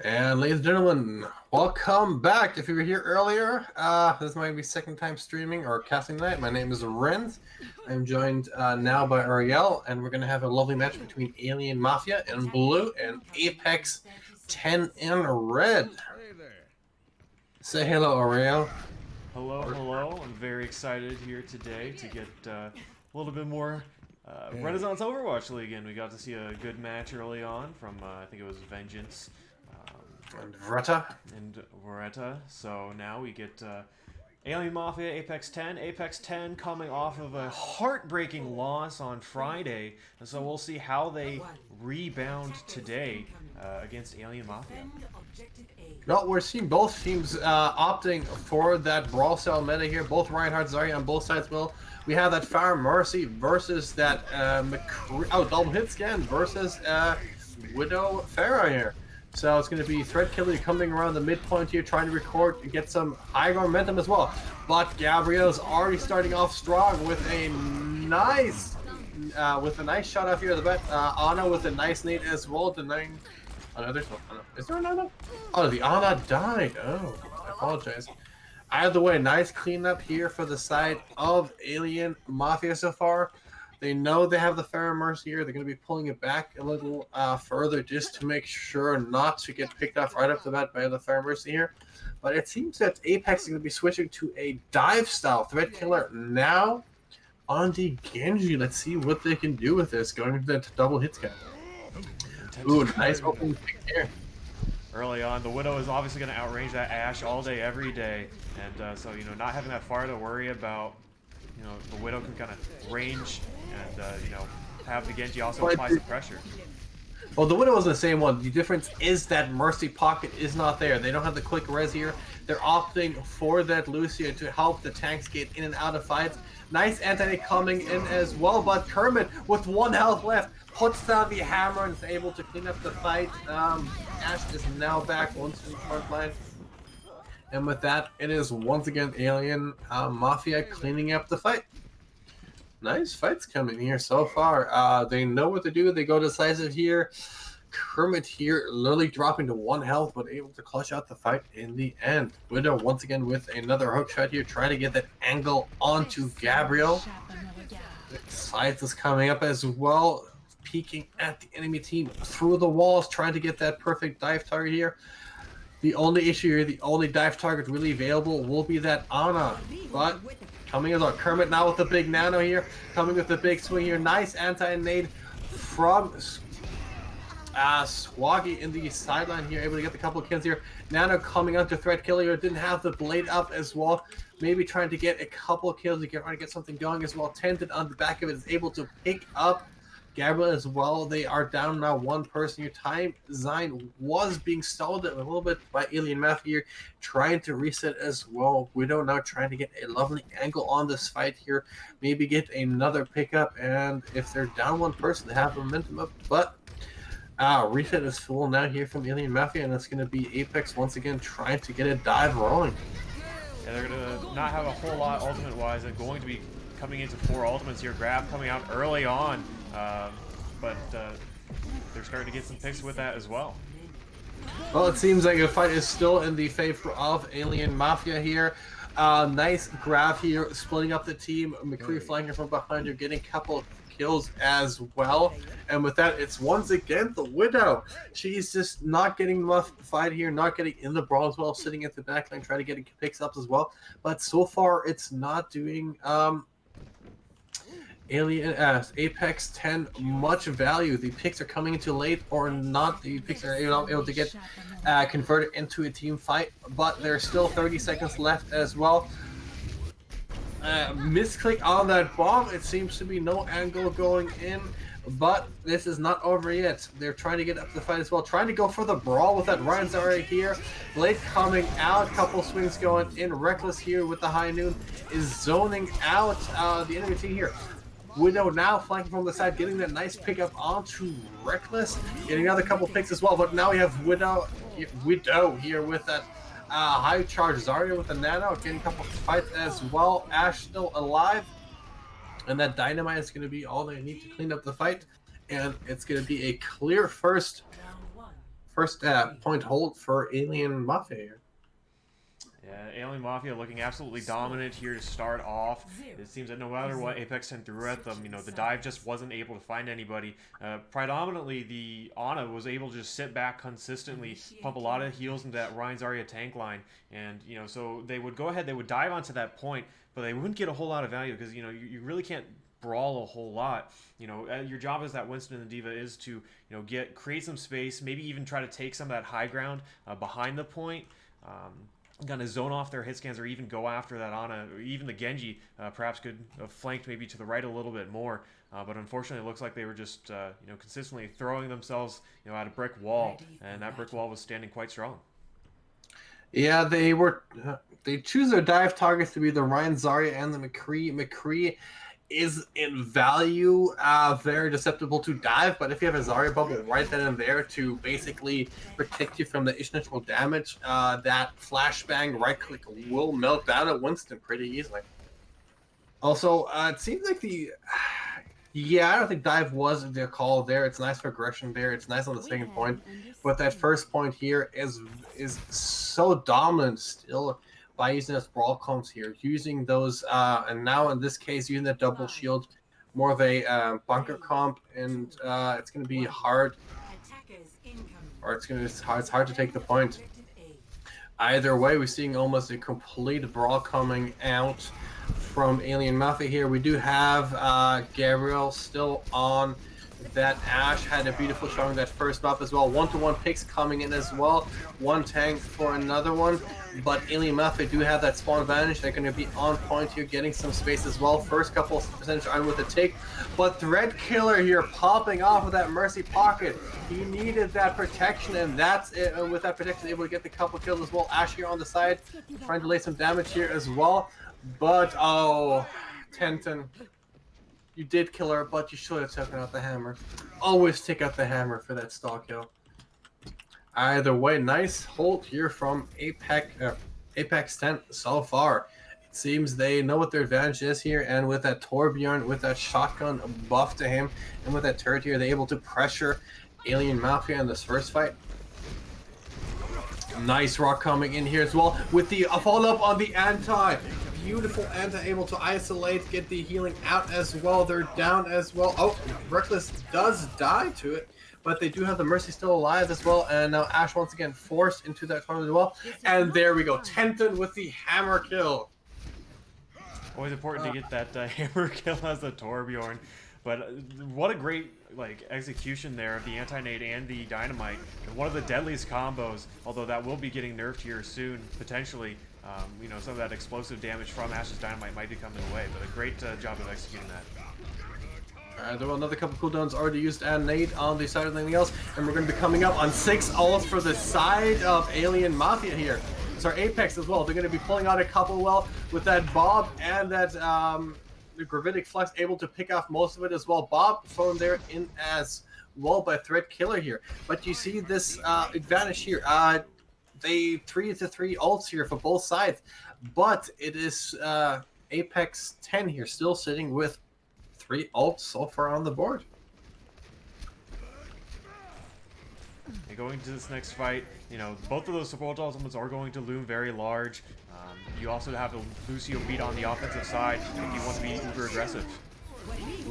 And ladies and gentlemen, welcome back. If you were here earlier, this might be second time streaming or casting night. My name is Renz. I'm joined now by ROWL, and we're going to have a lovely match between Alien Mafia in blue and Apex 10 in red. Hey there. Say hello, ROWL. Hello, hello. I'm very excited here today to get a little bit more Renaissance Overwatch League in. We got to see a good match early on from, I think it was Vengeance And Vreta. and Voreta. So now we get Alien Mafia, Apex10. Apex10 coming off of a heartbreaking loss on Friday. And so we'll see how they rebound today against Alien Mafia. No, we're seeing both teams opting for that brawl style meta here. Both Reinhardt, Zarya on both sides will. We have that Fire Mercy versus that double hit scan versus Widow Pharah here. So it's going to be Thread Killer coming around the midpoint here, trying to record and get some high momentum as well. But Gabriel's already starting off strong with a nice shot off here at the back. Ana with a nice nade as well, denying. Oh, no, there's no Ana. Is there an Ana? Oh, the Ana died. Oh, I apologize. Either way, nice cleanup here for the side of Alien Mafia so far. They know they have the Fair Mercy here. They're going to be pulling it back a little further just to make sure not to get picked off right off the bat by the Fair Mercy here. But it seems that Apex is going to be switching to a dive style Threat Killer now on the Genji. Let's see what they can do with this going into the double hit scan. Ooh, nice opening pick here. Early on, the Widow is obviously going to outrange that Ashe all day, every day, and so not having that far to worry about. The Widow can kind of range and have the Genji also apply some pressure. Well, the Widow is the same one. The difference is that Mercy Pocket is not there. They don't have the quick res here. They're opting for that Lucia to help the tanks get in and out of fights. Nice anti coming in as well, but Kermit with 1 health left puts down the hammer and is able to clean up the fight. Ashe is now back once in the front line. And with that, it is once again Alien Mafia cleaning up the fight. Nice fights coming here so far. They know what to do. They go decisive here. Kermit here literally dropping to 1 health, but able to clutch out the fight in the end. Widow once again with another hook shot here, trying to get that angle onto Gabriel. Scythe is coming up as well, peeking at the enemy team through the walls, trying to get that perfect dive target here. The only issue here, the only dive target really available will be that Ana. But coming as well, Kermit now with the big nano here, coming with the big swing here. Nice anti-nade from Swaggy in the sideline here, able to get the couple of kills here. Nano coming onto Threat Killer here, didn't have the blade up as well. Maybe trying to get a couple of kills to try to get something going as well. Tented on the back of it, is able to pick up Gabriel as well. They are down now 1 person here. Time Zine was being stalled a little bit by Alien Mafia here, trying to reset as well. Widow now trying to get a lovely angle on this fight here. Maybe get another pickup, and if they're down 1 person, they have momentum up. But reset is full now here from Alien Mafia, and it's going to be Apex once again trying to get a dive rolling. Yeah, they're going to not have a whole lot ultimate-wise. They're going to be coming into 4 ultimates here. Grab coming out early on. But they're starting to get some picks with that as well. Well, it seems like the fight is still in the favor of Alien Mafia here. Nice grab here, splitting up the team. McCree flanking from behind her, getting a couple of kills as well. And with that, it's once again the Widow. She's just not getting enough fight here, not getting in the brawl as well, sitting at the back line, trying to get picks up as well. But so far, it's not doing Apex 10 much value. The picks are coming in too late or not. The picks are able to get converted into a team fight, but there's still 30 seconds left as well. Misclick on that bomb. It seems to be no angle going in, but this is not over yet. They're trying to get up the fight as well, trying to go for the brawl with that Ryan's already here. Blade coming out, couple swings going in. Reckless here with the high noon is zoning out the enemy team here. Widow now flanking from the side, getting that nice pickup onto Reckless, getting another couple picks as well. But now we have Widow here with that high charge. Zarya with the nano, getting a couple fights as well. Ashe still alive, and that dynamite is going to be all they need to clean up the fight. And it's going to be a clear first first point hold for Alien Mafia here. Yeah, Alien Mafia looking absolutely dominant here to start off. It seems that no matter what Apex10 threw at them, you know, the dive just wasn't able to find anybody. Predominantly, the Ana was able to just sit back consistently, pump a lot of heals into that Ryan Zarya tank line, and, you know, so they would go ahead, they would dive onto that point, but they wouldn't get a whole lot of value because, you know, you really can't brawl a whole lot. You know, your job as that Winston and the Diva is to, you know, create some space, maybe even try to take some of that high ground behind the point. Kind of zone off their hit scans or even go after that Ana, or even the Genji perhaps could have flanked maybe to the right a little bit more. But unfortunately, it looks like they were just you know, consistently throwing themselves, you know, at a brick wall, and that brick wall was standing quite strong. Yeah, they were. They choose their dive targets to be the Ryan Zarya and the McCree. McCree is in value very susceptible to dive, but if you have a Zarya bubble right then and there to basically protect you from the initial damage, that flashbang right click will melt down at Winston pretty easily. Also, it seems like yeah, I don't think dive was their call there. It's nice for aggression there. It's nice on the second point, but that first point here is so dominant still by using those brawl comps here, using those, and now in this case using the double shield, more of a bunker comp, and it's going to be hard, or it's hard to take the point. Either way, we're seeing almost a complete brawl coming out from Alien Mafia here. We do have Gabriel still on that Ash. Had a beautiful showing that first buff as well. 1-to-1 picks coming in as well. One tank for another one. But Alien Mafia do have that spawn advantage. They're going to be on point here, getting some space as well. First couple percentage on with the take. But Thread Killer here popping off of that Mercy pocket. He needed that protection, and that's it. And with that protection, able to get the couple kills as well. Ash here on the side, trying to lay some damage here as well. But, oh, Tenton, you did kill her, but you should have taken out the hammer. Always take out the hammer for that stalk kill. Either way, nice hold here from Apex10 so far. It seems they know what their advantage is here, and with that Torbjorn, with that shotgun buff to him, and with that turret here, they're able to pressure Alien Mafia in this first fight. Nice rock coming in here as well, with the follow-up on the anti. Beautiful anti, able to isolate, get the healing out as well. They're down as well. Oh, Reckless does die to it, but they do have the Mercy still alive as well. And now Ash once again forced into that tunnel as well. And there we go, Tenton with the hammer kill. Always important to get that hammer kill as a Torbjorn. But what a great execution there of the anti-nade and the dynamite. And one of the deadliest combos, although that will be getting nerfed here soon, potentially. You know, some of that explosive damage from Ash's dynamite might be coming away, but a great job of executing that. There were another couple cooldowns already used and nade on the side of anything else, and we're going to be coming up on 6 ults for the side of Alien Mafia here. Sorry, Apex as well. They're going to be pulling out a couple well with that Bob and that the Gravitic Flux, able to pick off most of it as well. Bob thrown there in as well by Thread Killer here, but you see this advantage here. They 3-to-3 ults here for both sides, but it is Apex10 here still sitting with 3 ults so far on the board. And going into this next fight, you know, both of those support ultimates are going to loom very large. You also have a Lucio beat on the offensive side if you want to be uber aggressive.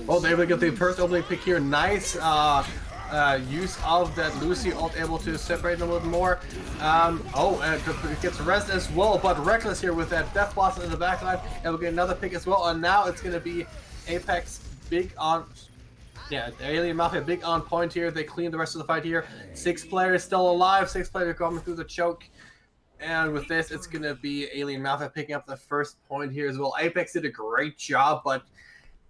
Well, they will get the first opening pick here. Nice use of that Lucy ult, able to separate them a little more. It gets rest as well, but Reckless here with that Death Blossom in the backline, and we'll get another pick as well. And now it's going to be Apex big on, Alien Mafia big on point here. They clean the rest of the fight here. 6 players still alive, 6 players coming through the choke. And with this, it's going to be Alien Mafia picking up the first point here as well. Apex did a great job, but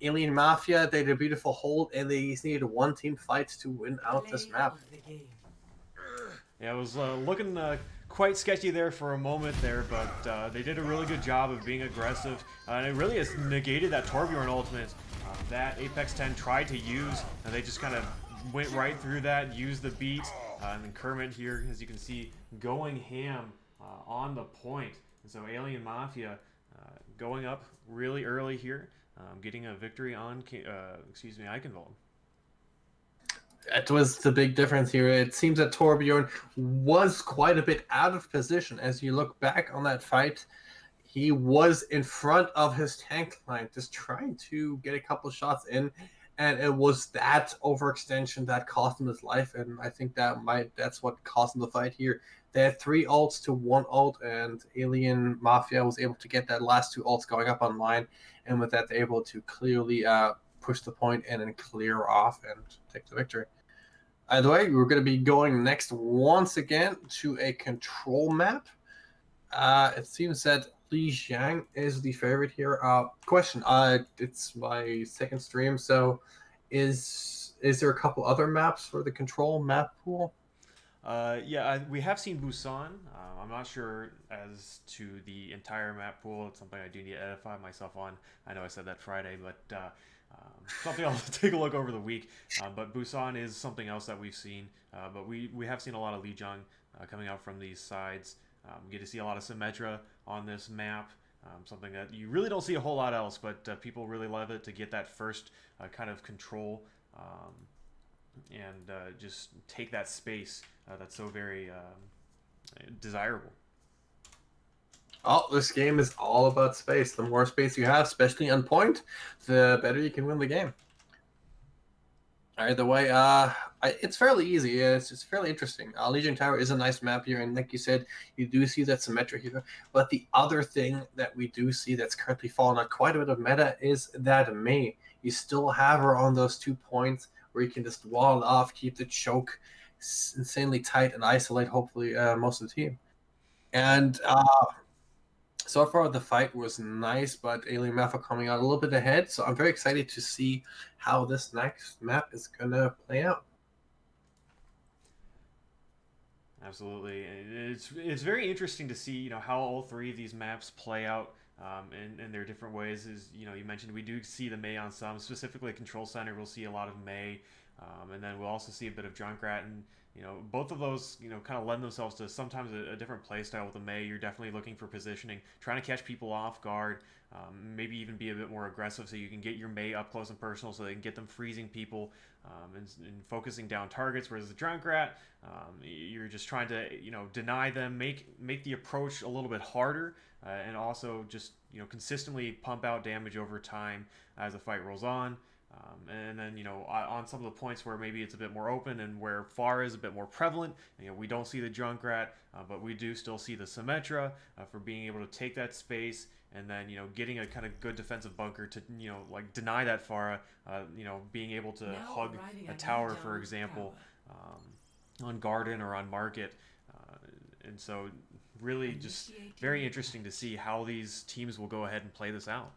Alien Mafia, they did a beautiful hold, and they just needed 1 team fight to win out this map. Yeah, it was looking quite sketchy there for a moment there, but they did a really good job of being aggressive, and it really has negated that Torbjorn ultimate that Apex10 tried to use, and they just kind of went right through that, used the beat, and then Kermit here, as you can see, going ham on the point. And so Alien Mafia going up really early here. Getting a victory on, Eichenwald. That was the big difference here. It seems that Torbjorn was quite a bit out of position. As you look back on that fight, he was in front of his tank line, just trying to get a couple shots in, and it was that overextension that cost him his life. And I think that's what cost him the fight here. They had 3 ults to 1 ult, and Alien Mafia was able to get that last 2 ults going up online, and with that, they're able to clearly push the point in and clear off and take the victory. Either way, we're going to be going next once again to a control map. It seems that Li Jiang is the favorite here. Question. It's my second stream, so is there a couple other maps for the control map pool? Yeah, we have seen Busan. I'm not sure as to the entire map pool. It's something I do need to edify myself on. I know I said that Friday, but something I'll take a look over the week. But Busan is something else that we've seen. But we have seen a lot of Lijiang coming out from these sides. We get to see a lot of Symmetra on this map. Something that you really don't see a whole lot else, but people really love it to get that first kind of control and just take that space that's so very desirable. Oh, this game is all about space. The more space you have, especially on point, the better you can win the game. Either way, it's fairly easy. It's just fairly interesting. Legion Tower is a nice map here, and like you said, you do see that Symmetra here. But the other thing that we do see that's currently fallen on quite a bit of meta is that Mei. You still have her on those 2 points where you can just wall off, keep the choke insanely tight, and isolate hopefully most of the team. And so far the fight was nice, but Alien Mafia coming out a little bit ahead. So I'm very excited to see how this next map is gonna play out. Absolutely, it's very interesting to see how all 3 of these maps play out in their different ways. As you mentioned, we do see the Mei on some, specifically Control Center. We'll see a lot of Mei, and then we'll also see a bit of Junkrat, and both of those kind of lend themselves to sometimes a different play style. With the Mei, you're definitely looking for positioning, trying to catch people off guard, maybe even be a bit more aggressive so you can get your Mei up close and personal so they can get them freezing people and focusing down targets. Whereas the Junkrat, you're just trying to deny them, make the approach a little bit harder, and also just consistently pump out damage over time as the fight rolls on. And then on some of the points where maybe it's a bit more open and where Pharah is a bit more prevalent, we don't see the Junkrat, but we do still see the Symmetra for being able to take that space and then getting a kind of good defensive bunker to like deny that Pharah, being able to hug a tower, for example, on Garden or on Market, and so really just very interesting to see how these teams will go ahead and play this out.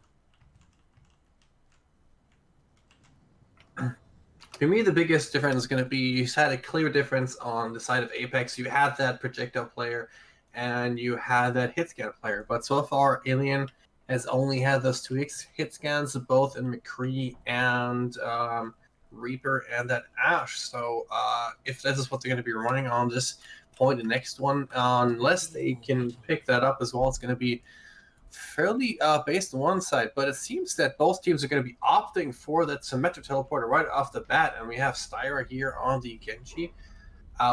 For me, the biggest difference is going to be you had a clear difference on the side of Apex. You had that projectile player and you had that hit scan player. But so far, Alien has only had those 2 hit scans, both in McCree and Reaper and that Ash. So if this is what they're going to be running on this point, the next one, unless they can pick that up as well, it's going to be fairly based on one side, but it seems that both teams are going to be opting for that symmetric teleporter right off the bat, and we have Styra here on the Genji.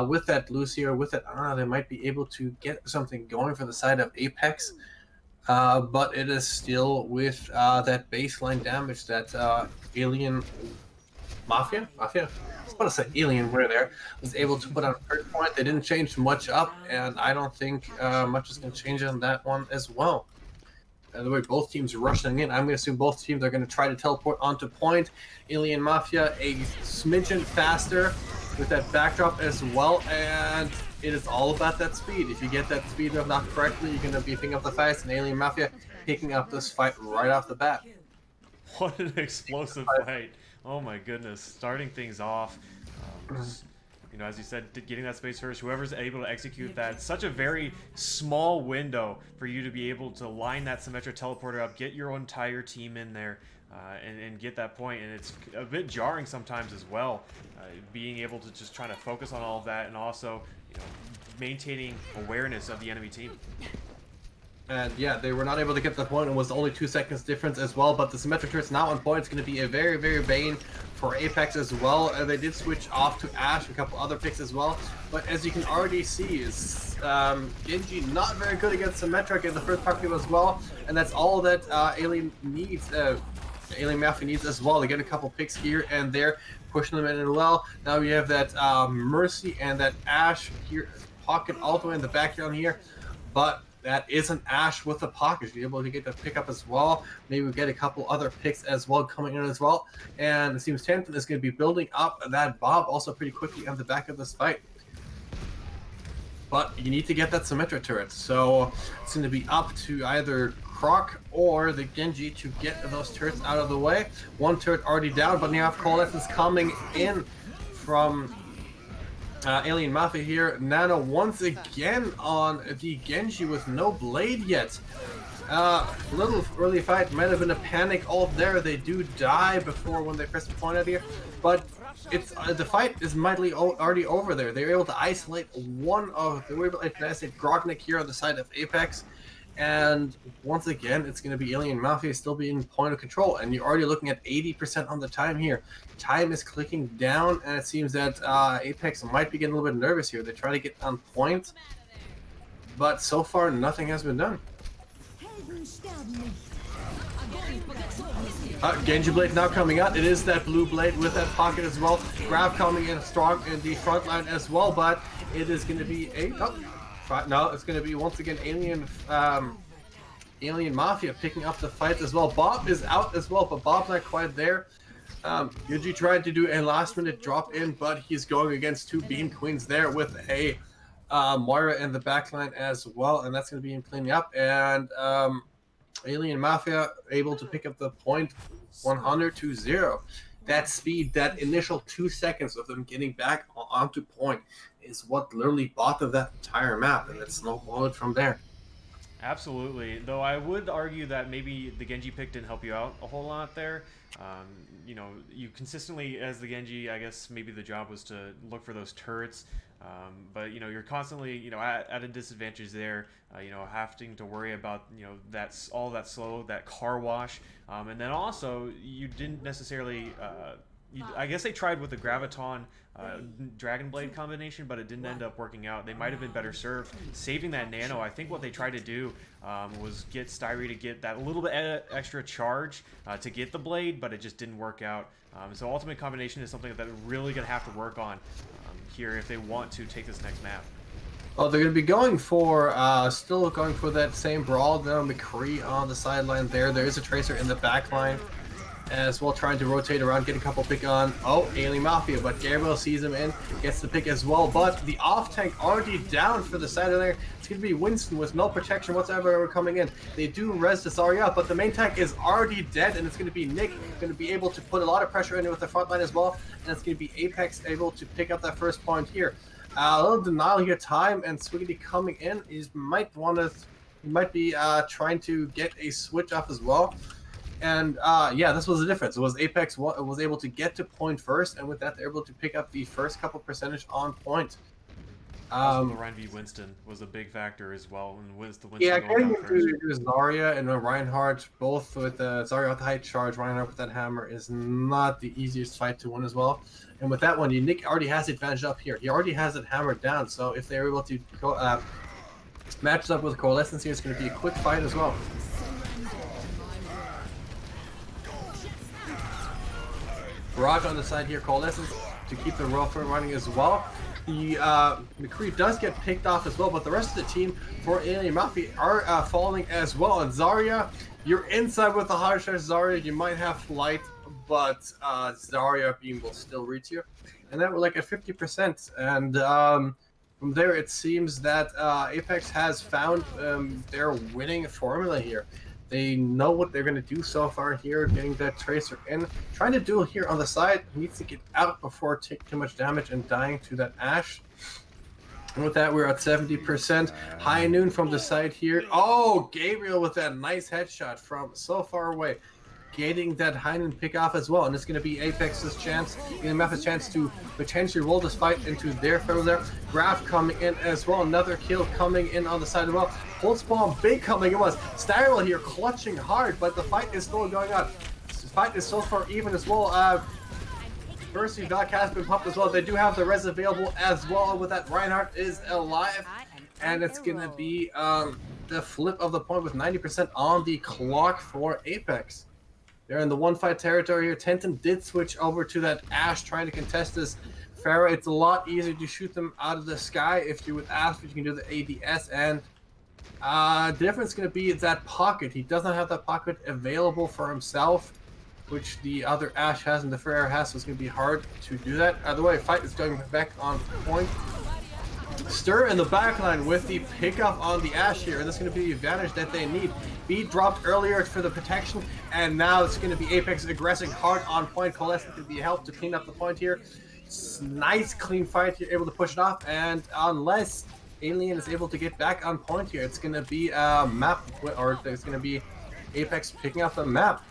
With that Lucio, with that Ana, they might be able to get something going for the side of Apex, but it is still with that baseline damage that Alien Mafia? I was about to say Alienware there, was able to put on a third point. They didn't change much up, and I don't think much is going to change on that one as well. The way both teams are rushing in, I'm going to assume both teams are going to try to teleport onto point. Alien Mafia a smidgen faster with that backdrop as well, and it is all about that speed. If you get that speed up not correctly, you're going to be picking up the fights, and Alien Mafia picking up this fight right off the bat. What an explosive fight. Oh my goodness. Starting things off. As you said, getting that space first, whoever's able to execute that, such a very small window for you to be able to line that Symmetra teleporter up, get your entire team in there, and get that point. And it's a bit jarring sometimes as well, being able to just try to focus on all of that and also maintaining awareness of the enemy team. And yeah, they were not able to get the point. It was only 2 seconds difference as well. But the symmetric turret's now on point. It's going to be a very, very bane for Apex as well. And they did switch off to Ash, a couple other picks as well. But as you can already see, is Genji not very good against symmetric in the first pocket as well. And that's all that Alien needs. Alien Mafia needs as well to get a couple picks here and there, pushing them in as well. Now we have that Mercy and that Ash here, pocket all the way in the background here. But that is an Ash with a pocket. You're able to get the pickup as well. Maybe we get a couple other picks as well coming in as well. And it seems Tanton is going to be building up that Bob also pretty quickly on the back of this fight. But you need to get that symmetric turret. So it's going to be up to either Croc or the Genji to get those turrets out of the way. One turret already down, but now you have Coalescence coming in from Alien Mafia here. Nano once again on the Genji with no blade yet. Little early fight, might have been a panic ult there. They do die before when they press the point out here, but it's the fight is mightily already over there. They were able to isolate one of the Grognik here on the side of Apex. And once again, it's going to be Alien Mafia still being point of control. And you're already looking at 80% on the time here. Time is clicking down, and it seems that Apex might be getting a little bit nervous here. They try to get on point, but so far nothing has been done. Genji Blade now coming out. It is that blue blade with that pocket as well. Grab coming in strong in the front line as well, but it is going to be a... No, it's going to be once again Alien Mafia picking up the fight as well. Bob is out as well, but Bob's not quite there. Yuji tried to do a last-minute drop in, but he's going against two Beam Queens there with a Moira in the backline as well, and that's going to be him cleaning up. And Alien Mafia able to pick up the point 100-0. That speed, that initial 2 seconds of them getting back onto point is what literally bought them that entire map, and it snowballed from there. Absolutely, though I would argue that maybe the Genji pick didn't help you out a whole lot there. You know, you consistently, as the Genji, I guess maybe the job was to look for those turrets, but you know, you're constantly, you know, at a disadvantage there. You know, having to worry about, you know, that's all that slow, that car wash, and then also you didn't necessarily. I guess they tried with the Graviton Dragon Blade combination, but it didn't end up working out. They might have been better served saving that Nano. I think what they tried to do was get Styrie to get that little bit extra charge to get the blade, but it just didn't work out. So ultimate combination is something that they're really going to have to work on here if they want to take this next map. Well, they're going to be going for, still going for that same brawl though. McCree on the sideline there. There is a Tracer in the back line as well, trying to rotate around, get a couple pick on. Oh, Alien Mafia, but Gabriel sees him in, gets the pick as well. But the off tank already down for the side of there. It's going to be Winston with no protection whatsoever coming in. They do res the Zarya, but the main tank is already dead, and it's going to be Nick going to be able to put a lot of pressure in with the front line as well. And it's going to be Apex able to pick up that first point here. A little denial here, time, and Swiggity coming in. He might be trying to get a switch off as well. And yeah, this was the difference. It was Apex was able to get to point first, and with that, they're able to pick up the first couple percentage on point. Also, the Ryan v. Winston was a big factor as well. And the Winston yeah, going getting into Zarya and Reinhardt, both with Zarya with the high charge, Reinhardt with that hammer, is not the easiest fight to win as well. And with that one, Nick already has the advantage up here. He already has it hammered down, so if they're able to go, match up with Coalescence here, it's going to be a quick fight as well. Barrage on the side here, Coalescence to keep the roll for running as well. The McCree does get picked off as well, but the rest of the team for Alien Mafia are falling as well. And Zarya, you're inside with the hard charge Zarya. You might have flight, but Zarya beam will still reach you. And that we're like at 50%. And from there, it seems that Apex has found their winning formula here. They know what they're going to do so far here, getting that Tracer in. Trying to duel here on the side. He needs to get out before taking too much damage and dying to that Ash. And with that, we're at 70%. High noon from the side here. Oh, Gabriel with that nice headshot from so far away. getting that Heinen pick off as well, and it's going to be Apex's chance, giving Mafia a chance to potentially roll this fight into their favor there. Graf coming in as well, another kill coming in on the side as well. Pulse Bomb big coming in was Styrel here clutching hard, but the fight is still going on. The fight is so far even as well. Mercy Doc has been pumped as well. They do have the res available as well with that. Reinhardt is alive, and it's going to be the flip of the point with 90% on the clock for Apex. They're in the one fight territory here. Tenton did switch over to that Ash trying to contest this Pharah. It's a lot easier to shoot them out of the sky if you with Ash, but you can do the ADS, and the difference is going to be that pocket. He doesn't have that pocket available for himself, which the other Ash has and the Pharah has, so it's going to be hard to do that. Either way, fight is going back on point. Stir in the backline with the pickup on the Ash here, and that's going to be the advantage that they need. B dropped earlier for the protection, and now it's going to be Apex aggressing hard on point. Coalescent to be helped to clean up the point here. Nice clean fight here, able to push it off, and unless Alien is able to get back on point here, it's going to be a map, or it's going to be Apex picking up the map.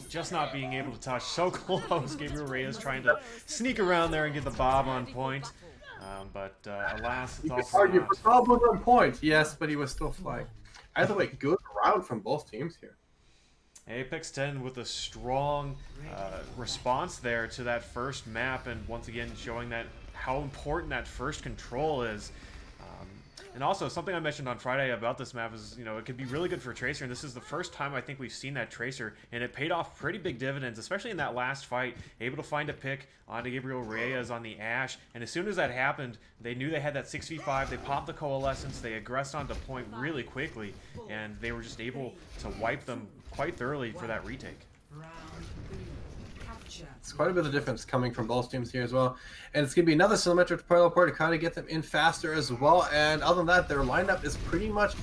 Just not being able to touch so close. Gabriel Reyes trying to sneak around there and get the Bob on point. But alas, it's all for naught. Problem on point. Yes, but he was still flying. Either way, good round from both teams here. Apex10 with a strong response there to that first map, and once again showing that how important that first control is. And also, something I mentioned on Friday about this map is, you know, it could be really good for Tracer, and this is the first time I think we've seen that Tracer, and it paid off pretty big dividends, especially in that last fight, able to find a pick onto Gabriel Reyes on the Ash, and as soon as that happened, they knew they had that 6v5, they popped the Coalescence, they aggressed onto point really quickly, and they were just able to wipe them quite thoroughly for that retake. It's quite a bit of difference coming from both teams here as well. And it's going to be another symmetric teleport to kind of get them in faster as well. And other than that, their lineup is pretty much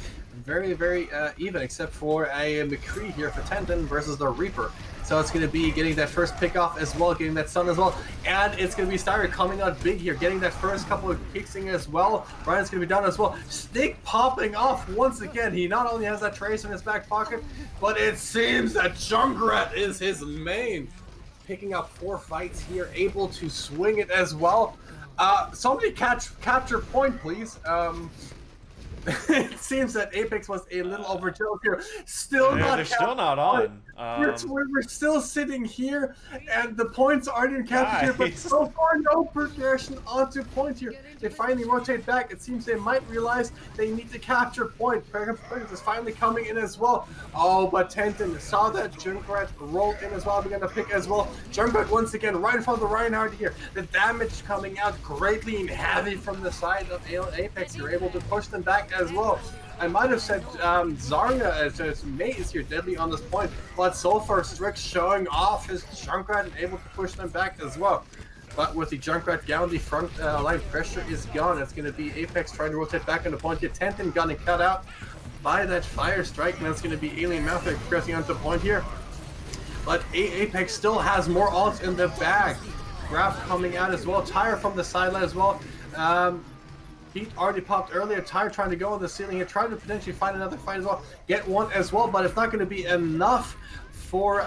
very, very even, except for a McCree here for Tenton versus the Reaper. So it's going to be getting that first pick off as well, getting that stun as well. And it's going to be Styra coming out big here, getting that first couple of kicks in as well. Brian's going to be done as well. Stick popping off once again. He not only has that trace in his back pocket, but it seems that Junkrat is his main. Picking up 4 fights here, able to swing it as well. Somebody capture point, please. It seems that Apex was a little overkill here. Still not. They're still not on. We're still sitting here, and the points aren't in capture here, but so far no progression onto point here. They finally rotate back. It seems they might realize they need to capture point. Pregnant is finally coming in as well. Oh, but Tenton saw that Junkrat rolled in as well, began to pick as well. Junkrat once again right in front of the Reinhardt here. The damage coming out greatly and heavy from the side of Apex. You're able to push them back as well. I might have said Zarya as Mate is here deadly on this point, but so far Strix showing off his Junkrat and able to push them back as well. But with the Junkrat down, the front line pressure is gone. It's going to be Apex trying to rotate back into point. Get Tenton gunning cut out by that fire strike, and that's going to be Alien Mafia pressing onto point here. But Apex still has more ults in the bag. Graf coming out as well. Tyre from the sideline as well. Pete already popped earlier. Tyre trying to go on the ceiling here, trying to potentially find another fight as well. Get one as well, but it's not going to be enough for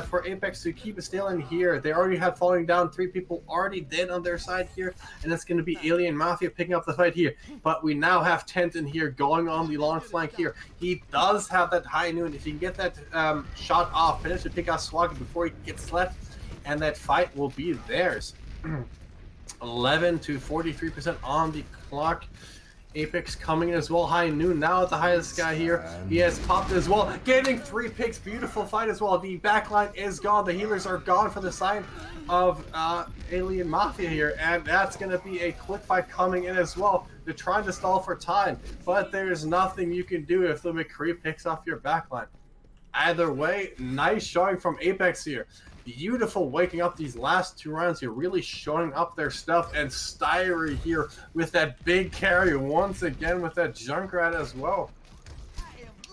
for Apex to keep it still in here. They already have falling down 3 people already dead on their side here, and it's going to be Alien Mafia picking up the fight here. But we now have Tenton here going on the long flank here. He does have that high noon. If he can get that shot off, potentially pick out Swagger before he gets left, and that fight will be theirs. 11 to 43% on the clock. Apex coming in as well. High noon now at the highest guy here. He has popped as well. Getting 3 picks. Beautiful fight as well. The backline is gone. The healers are gone for the side of Alien Mafia here. And that's going to be a quick fight coming in as well. They're trying to stall for time. But there's nothing you can do if the McCree picks off your backline. Either way, nice showing from Apex here. Beautiful waking up these last 2 rounds here, really showing up their stuff, and Styrie here with that big carry once again with that Junkrat as well.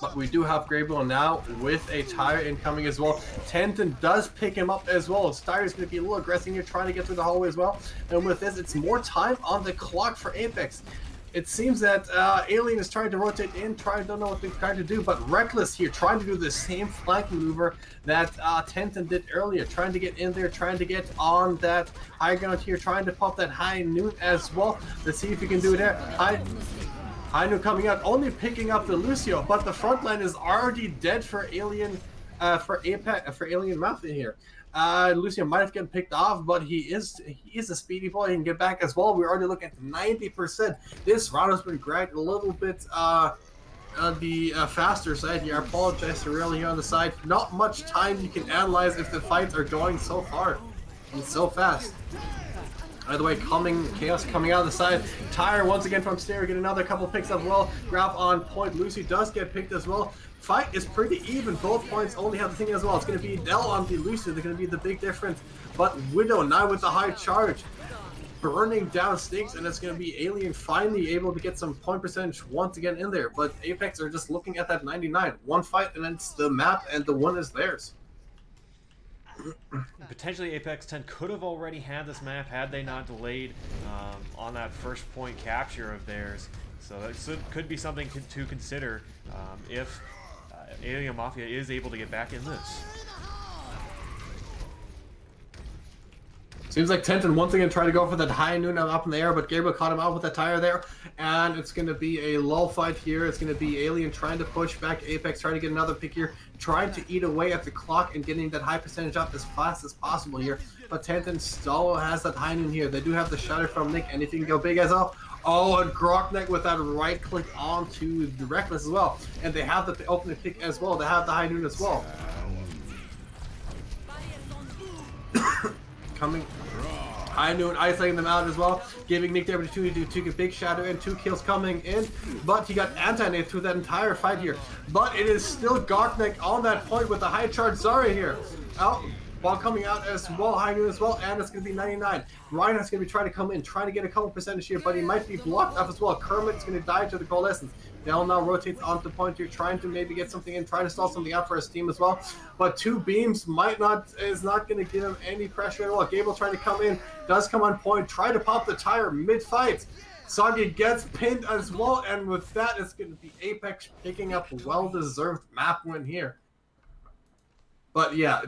But we do have Gabriel now with a Tyre incoming as well. Tenton does pick him up as well. Styrie's going to be a little aggressive here, trying to get through the hallway as well. And with this, it's more time on the clock for Apex. It seems that Alien is trying to rotate in, don't know what they're trying to do, but Reckless here trying to do the same flank maneuver that Tenten did earlier, trying to get in there, trying to get on that high ground here, trying to pop that high noon as well. Let's see if he can do that. High noon coming out, only picking up the Lucio, but the front line is already dead for Alien, for Alien Mafia here. Lucio might have gotten picked off, but he is a speedy boy. He can get back as well. We're already looking at 90%. This round has been grabbed a little bit on the faster side here. I apologize to ROWL here on the side. Not much time you can analyze if the fights are going so far and so fast. By the way, Chaos coming out of the side. Tire once again from Stereo, get another couple picks as well. Grab on point. Lucy does get picked as well. Fight is pretty even. Both points only have the thing as well. It's going to be Dell on the Lucy. They're going to be the big difference. But Widow now with the high charge, burning down Snakes, and it's going to be Alien finally able to get some point percentage once again in there. But Apex are just looking at that 99. One fight, and then it's the map, and the one is theirs. Potentially Apex10 could have already had this map had they not delayed on that first point capture of theirs. So that could be something to consider if Alien Mafia is able to get back in this. Seems like Tenten once again trying to go for that high noon up in the air, but Gabriel caught him out with that tire there, and it's going to be a lull fight here. It's going to be Alien trying to push back Apex, trying to get another pick here, trying to eat away at the clock and getting that high percentage up as fast as possible here. But Tenten still has that high noon here. They do have the shatter from Nick, and if you can go big as well. Oh, and Grognek with that right click onto the Reckless as well. And they have the opening pick as well. They have the high noon as well. Coming. High noon isolating them out as well, giving Nick the opportunity to take a big shadow and 2 kills coming in, but he got anti-nade through that entire fight here. But it is still Garknek on that point with the high charge Zarya here. Out, ball coming out as well, high noon as well, and it's going to be 99. Reinhardt's going to be trying to come in, trying to get a couple percentage here, but he might be blocked up as well. Kermit's going to die to the Coalescence. Dell now rotates onto the point here, trying to maybe get something in, trying to stall something out for his team as well. But 2 beams is not going to give him any pressure at all. Gable trying to come in, does come on point, try to pop the tire mid-fight. Soggy gets pinned as well, and with that, it's going to be Apex picking up a well-deserved map win here. But yeah,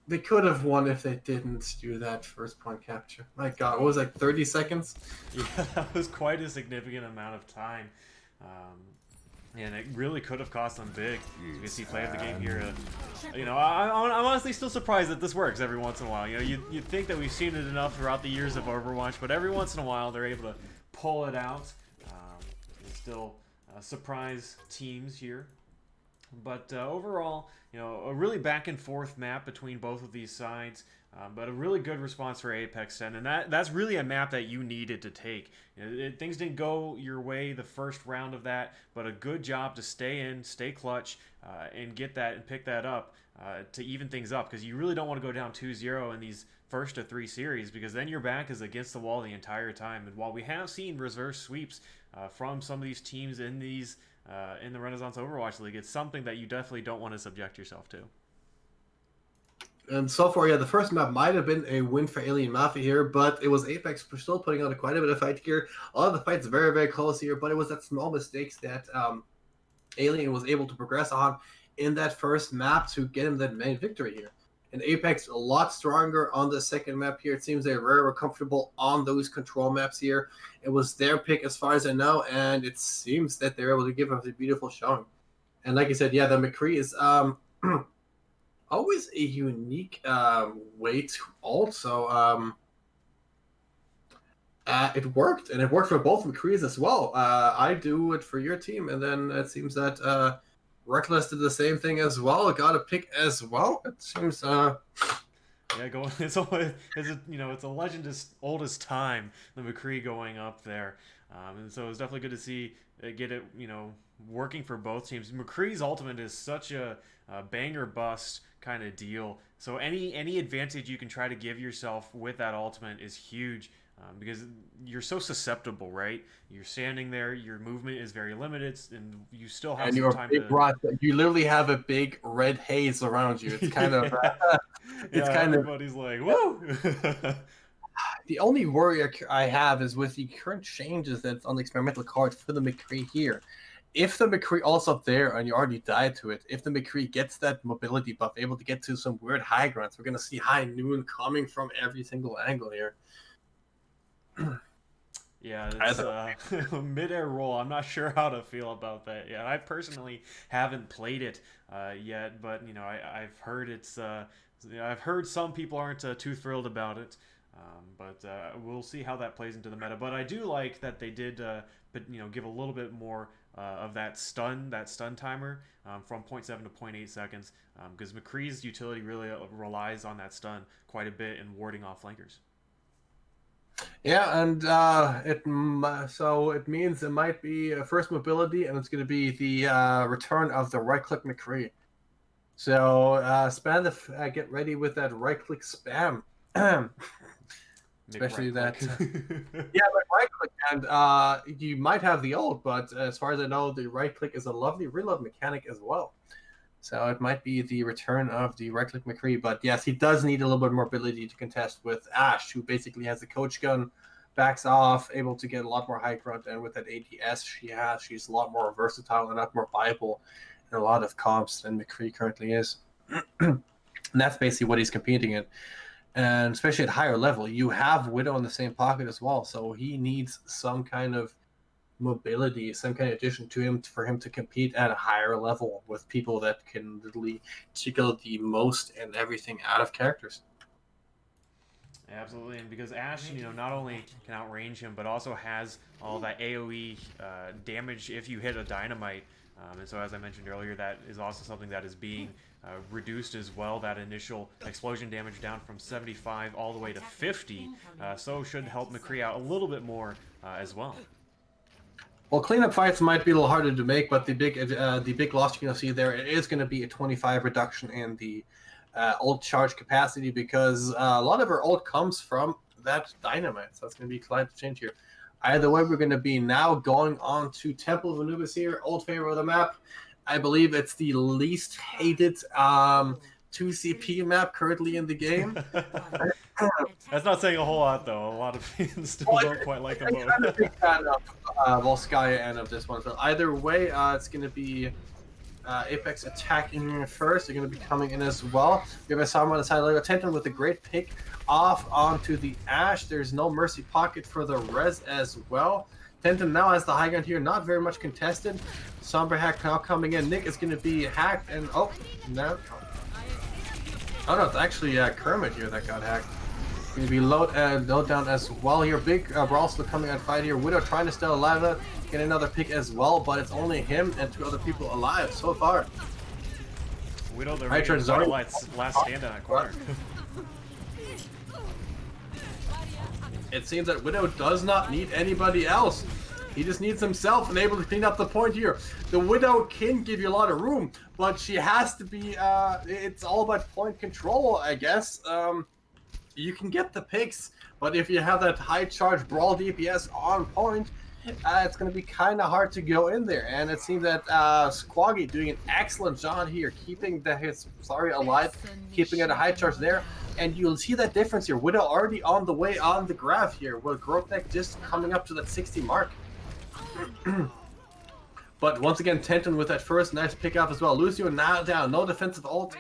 they could have won if they didn't do that first point capture. My God, what was it, like 30 seconds? Yeah, that was quite a significant amount of time. And it really could have cost them big. You can see play of the game here. I'm honestly still surprised that this works every once in a while. You know, you'd think that we've seen it enough throughout the years of Overwatch, but every once in a while they're able to pull it out. And still surprise teams here. But overall, a really back and forth map between both of these sides, but a really good response for Apex10, and that's really a map that you needed to take. Things didn't go your way the first round of that, but a good job to stay in, stay clutch, and get that and pick that up to even things up, because you really don't want to go down 2-0 in these first of 3 series, because then your back is against the wall the entire time. And while we have seen reverse sweeps from some of these teams in these in the Renaissance Overwatch League, it's something that you definitely don't want to subject yourself to. And so far, yeah, the first map might have been a win for Alien Mafia here, but it was Apex still putting on quite a bit of fight here. A lot of the fights very, very close here, but it was that small mistakes that Alien was able to progress on in that first map to get him that main victory here. And Apex a lot stronger on the second map here. It seems they were very comfortable on those control maps here. It was their pick as far as I know, and it seems that they're able to give us a beautiful showing. And like I said, yeah, the McCree is always a unique way to also it worked, and it worked for both McCrees as well. I do it for your team, and then it seems that Reckless did the same thing as well. Got a pick as well. It seems yeah, it's a legend as old as time, the McCree going up there. And so it's definitely good to see get it, working for both teams. McCree's ultimate is such a banger bust kind of deal. So any advantage you can try to give yourself with that ultimate is huge, because you're so susceptible, right? You're standing there, your movement is very limited, and you still have some time to... You literally have a big red haze around you. It's kind of... everybody's like, woo! The only worry I have is with the current changes that's on the experimental card for the McCree here. If the McCree also up there and you already died to it, if the McCree gets that mobility buff, able to get to some weird high grounds, we're going to see high noon coming from every single angle here. Yeah, it's mid-air roll. I'm not sure how to feel about that. Yeah, I personally haven't played it yet, but you know, I've heard it's. I've heard some people aren't too thrilled about it, but we'll see how that plays into the meta. But I do like that they did, but you know, give a little bit more of that stun timer from 0.7 to 0.8 seconds, because McCree's utility really relies on that stun quite a bit in warding off flankers. Yeah, and so it means it might be first mobility, and it's going to be the return of the right-click McCree. So spam the get ready with that right-click spam, especially that. Yeah, like right-click, and you might have the ult, but as far as I know, the right-click is a lovely reload mechanic as well. So it might be the return of the right-click McCree, but yes, he does need a little bit more ability to contest with Ashe, who basically has a coach gun, backs off, able to get a lot more high ground, and with that ADS she's a lot more versatile and a lot more viable in a lot of comps than McCree currently is. And that's basically what he's competing in. And especially at higher level, you have Widow in the same pocket as well, so he needs some kind of mobility, some kind of addition to him for him to compete at a higher level with people that can literally tickle the most and everything out of characters. Absolutely, and because Ashe, you know, not only can outrange him, but also has all that AoE damage if you hit a dynamite. And so, as I mentioned earlier, that is also something that is being reduced as well. That initial explosion damage down from 75 all the way to 50, so should help McCree out a little bit more as well. Well, cleanup fights might be a little harder to make, but the big loss you're going to see there is going to be a 25 reduction in the ult charge capacity, because a lot of our ult comes from that dynamite, so it's going to be quite a change here. Either way, we're going to be now going on to Temple of Anubis here, old favorite of the map. I believe it's the least hated 2CP map currently in the game. That's not saying a whole lot, though. A lot of fans still don't quite like them both. I'm a big fan of Volskaya and of this one. So either way, it's going to be Apex attacking first. They're going to be coming in as well. We have a Sama on the side. Tenton with a great pick off onto the Ashe. There's no mercy pocket for the res as well. Tenton now has the high ground here, not very much contested. Somber hack now coming in. Nick is going to be hacked, and oh no, it's actually Kermit here that got hacked. Going to be low down as well here. Big brawl still coming out fight here. Widow trying to stay alive, get another pick as well, but it's only him and two other people alive so far. Widow, they're making last stand in that corner. It seems that Widow does not need anybody else. He just needs himself and able to clean up the point here. The Widow can give you a lot of room, but she has to be, it's all about point control, I guess. You can get the picks, but if you have that high charge brawl DPS on point, it's going to be kind of hard to go in there. And it seems that Squoggy doing an excellent job here, keeping his alive, keeping it a high charge there. And you'll see that difference here. Widow already on the way on the graph here, with Grotnek just coming up to that 60 mark. But once again, Tenton with that first nice pick up as well. Lucio now down, no defensive ult.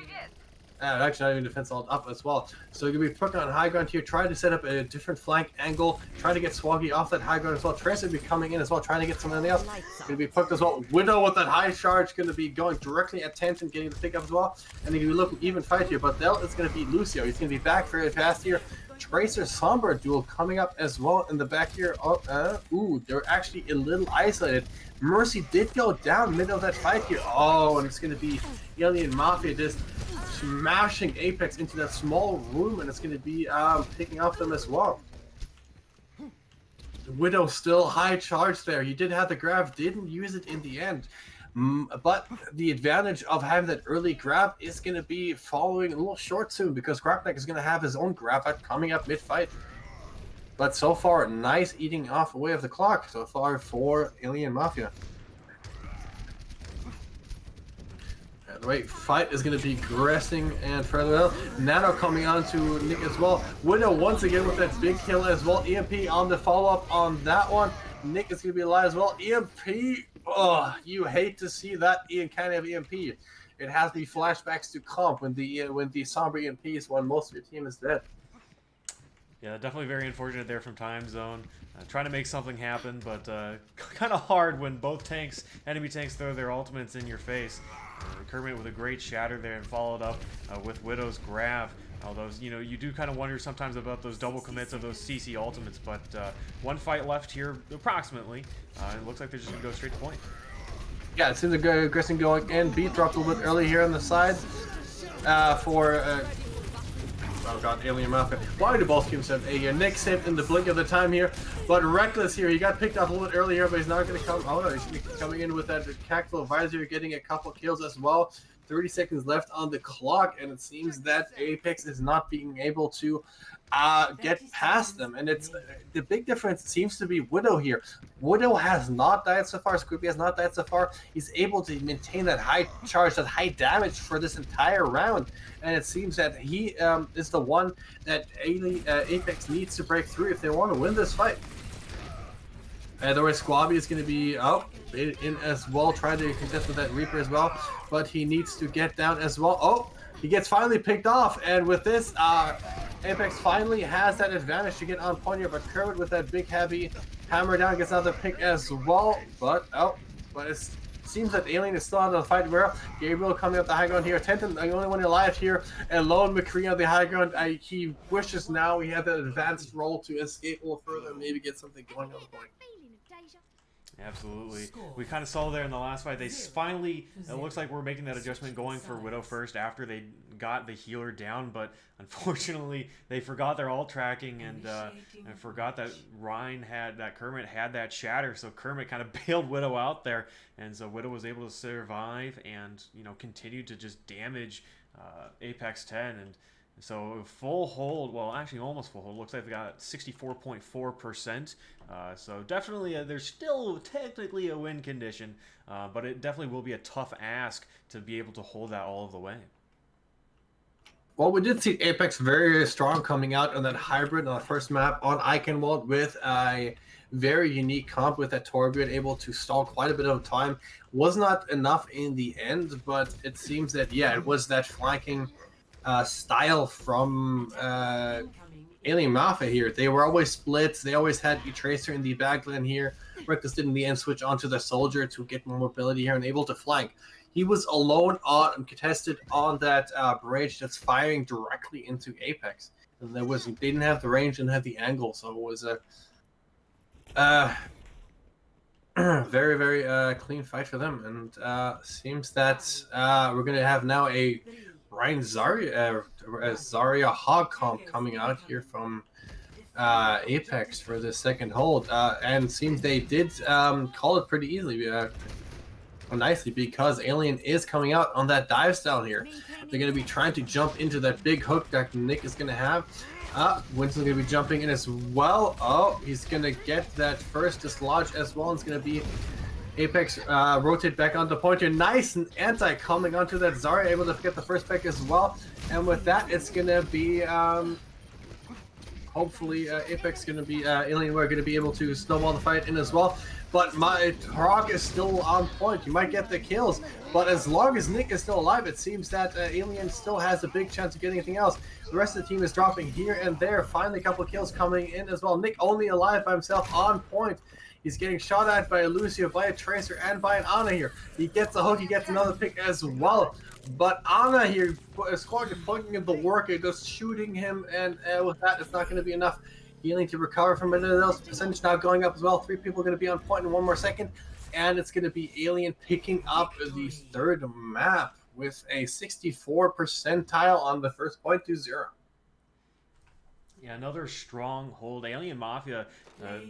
Actually, not even defense ult up as well. So you're going to be putting on high ground here, trying to set up a different flank angle, trying to get Swaggy off that high ground as well. Tracer will be coming in as well, trying to get something else. Going to be put as well. Widow with that high charge, going to be going directly at Tenton, getting the pick up as well. And they're going to be looking even fight here, but Del is going to be Lucio. He's going to be back very fast here. Tracer Sombra duel coming up as well in the back here. Ooh, they're actually a little isolated. Mercy did go down middle of that fight here. Oh, and it's going to be Alien Mafia just smashing Apex into that small room, and it's going to be picking off them as well. Widow still high charge there. You did have the grab, didn't use it in the end. But the advantage of having that early grab is going to be following a little short soon, because Grabnek is going to have his own grab coming up mid-fight. But so far, nice eating off away of the clock so far for Alien Mafia. The right fight is going to be progressing and further out. Nano coming on to Nick as well. Widow once again with that big kill as well. EMP on the follow-up on that one. Nick is going to be alive as well. EMP, oh, you hate to see that kind of EMP. It has me flashbacks to comp when the somber EMPs when most of your team is dead. Yeah, definitely very unfortunate there from Time Zone. Trying to make something happen, but kind of hard when both enemy tanks throw their ultimates in your face. Kermit with a great shatter there and followed up with Widow's grab. Although, you do kind of wonder sometimes about those double commits of those CC ultimates, but one fight left here, approximately. It looks like they're just going to go straight to point. Yeah, it seems a good aggression going in. Beat dropped a little bit early here on the side for... oh god, Alien Mafia. Why do both teams have A here? Nick saved in the blink of the time here, but Reckless here, he got picked off a little bit earlier, but he's not going to come... Oh no, he's going to be coming in with that Cactual Visor, getting a couple kills as well. 30 seconds left on the clock, and it seems that Apex is not being able to get past them. And it's the big difference seems to be Widow here. Widow has not died so far. Scoopy has not died so far. He's able to maintain that high charge, that high damage for this entire round. And it seems that he is the one that Apex needs to break through if they want to win this fight. Otherwise, Squabby is going to be in as well, trying to contest with that Reaper as well, but he needs to get down as well. Oh, he gets finally picked off, and with this, Apex finally has that advantage to get on point here, but Kermit with that big heavy hammer down gets another pick as well, but it seems that Alien is still out of the fight. Where Gabriel coming up the high ground here, Tenton, the only one alive here, and Lone McCree on the high ground. He wishes now he had that advanced roll to escape a little further and maybe get something going on the point. Absolutely. We kind of saw there in the last fight, they finally, it looks like we're making that adjustment going for Widow first after they got the healer down, but unfortunately they forgot their ult tracking and forgot that Kermit had that shatter, so Kermit kind of bailed Widow out there, and so Widow was able to survive and, continued to just damage Apex10, and so full hold, well actually almost full hold, looks like they got 64.4%, so definitely there's still technically a win condition, but it definitely will be a tough ask to be able to hold that all of the way. Well, we did see Apex very strong coming out on that hybrid on the first map on Eichenwald with a very unique comp with that Torbjörn able to stall quite a bit of time. Was not enough in the end, but it seems that, yeah, it was that flanking style from Alien Mafia here. They were always split. They always had a Tracer in the backline here. Reckless did in the end switch onto the Soldier to get more mobility here and able to flank. He was alone on contested on that bridge that's firing directly into Apex. And they didn't have the range, didn't have the angle, so it was a very, very clean fight for them. And seems that we're going to have now a Ryan Zarya Hog comp coming out here from Apex for the second hold. And seems they did call it pretty easily. Nicely, because Alien is coming out on that dive style here. They're going to be trying to jump into that big hook that Nick is going to have. Winston's going to be jumping in as well. Oh, he's going to get that first dislodge as well. It's going to be Apex rotate back onto point here. Nice and anti coming onto that Zarya, able to get the first pick as well. And with that, it's going to be hopefully Apex going to be Alien. We're going to be able to snowball the fight in as well. But my Rock is still on point. You might get the kills, but as long as Nick is still alive, it seems that Alien still has a big chance of getting anything else. The rest of the team is dropping here and there. Finally, a couple of kills coming in as well. Nick only alive by himself on point. He's getting shot at by a Lucio, by a Tracer, and by an Ana here. He gets a hook, he gets another pick as well. But Ana here, Squad is plugging in the work, it goes shooting him, and with that, it's not going to be enough. Healing to recover from it. Else percentage now going up as well. 3 people are going to be on point in 1 more second, and it's going to be Alien picking up the third map with a 64 percentile on the first point to 0. Yeah, another strong hold. Alien Mafia,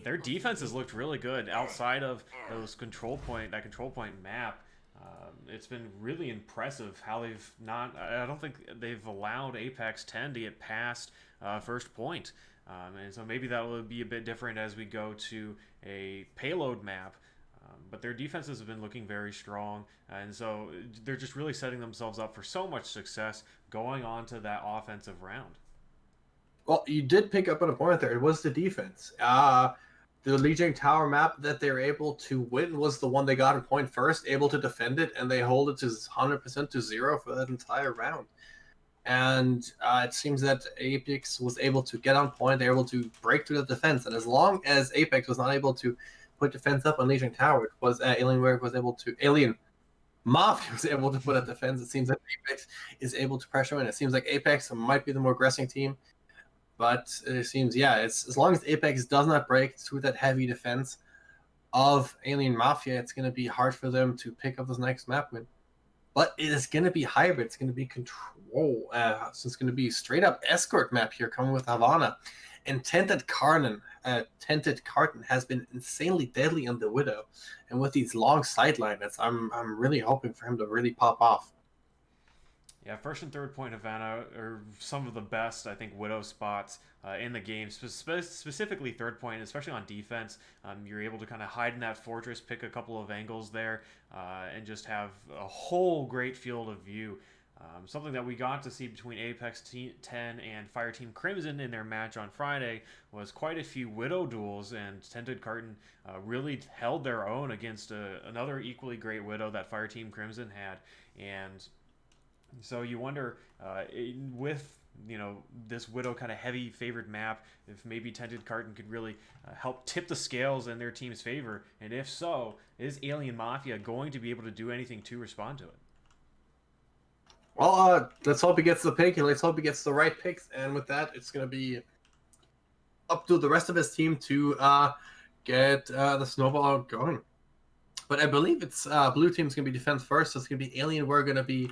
their defenses looked really good outside of that control point map. It's been really impressive how they've not. I don't think they've allowed Apex10 to get past first point. And so maybe that will be a bit different as we go to a payload map. But their defenses have been looking very strong, and so they're just really setting themselves up for so much success going on to that offensive round. Well, you did pick up on a point there. It was the defense. The Legion Tower map that they were able to win was the one they got a point first, able to defend it, and they hold it to 100% to 0 for that entire round. And it seems that Apex was able to get on point. They were able to break through the defense. And as long as Apex was not able to put defense up on Legion Tower, it was Alienware was able to Alien Mafia was able to put up defense. It seems that Apex is able to pressure in. It seems like Apex might be the more aggressive team. But it seems, yeah, it's as long as Apex does not break through that heavy defense of Alien Mafia, it's going to be hard for them to pick up this next map win. But it is going to be hybrid. It's going to be control. So it's going to be straight up escort map here coming with Havana. And Tented Carton has been insanely deadly on the Widow. And with these long sidelines, I'm really hoping for him to really pop off. Yeah, first and third point Havana are some of the best, I think, Widow spots in the game. Specifically third point, especially on defense. You're able to kind of hide in that fortress, pick a couple of angles there, and just have a whole great field of view. Something that we got to see between Apex10 and Fireteam Crimson in their match on Friday was quite a few Widow duels, and Tented Carton really held their own against another equally great Widow that Fireteam Crimson had. And so you wonder, with this Widow kind of heavy favored map, if maybe Tented Carton could really help tip the scales in their team's favor, and if so, is Alien Mafia going to be able to do anything to respond to it? Well, let's hope he gets the pick, and let's hope he gets the right picks, and with that, it's going to be up to the rest of his team to get the snowball going. But I believe it's blue team's going to be defense first, so it's going to be Alien. We're going to be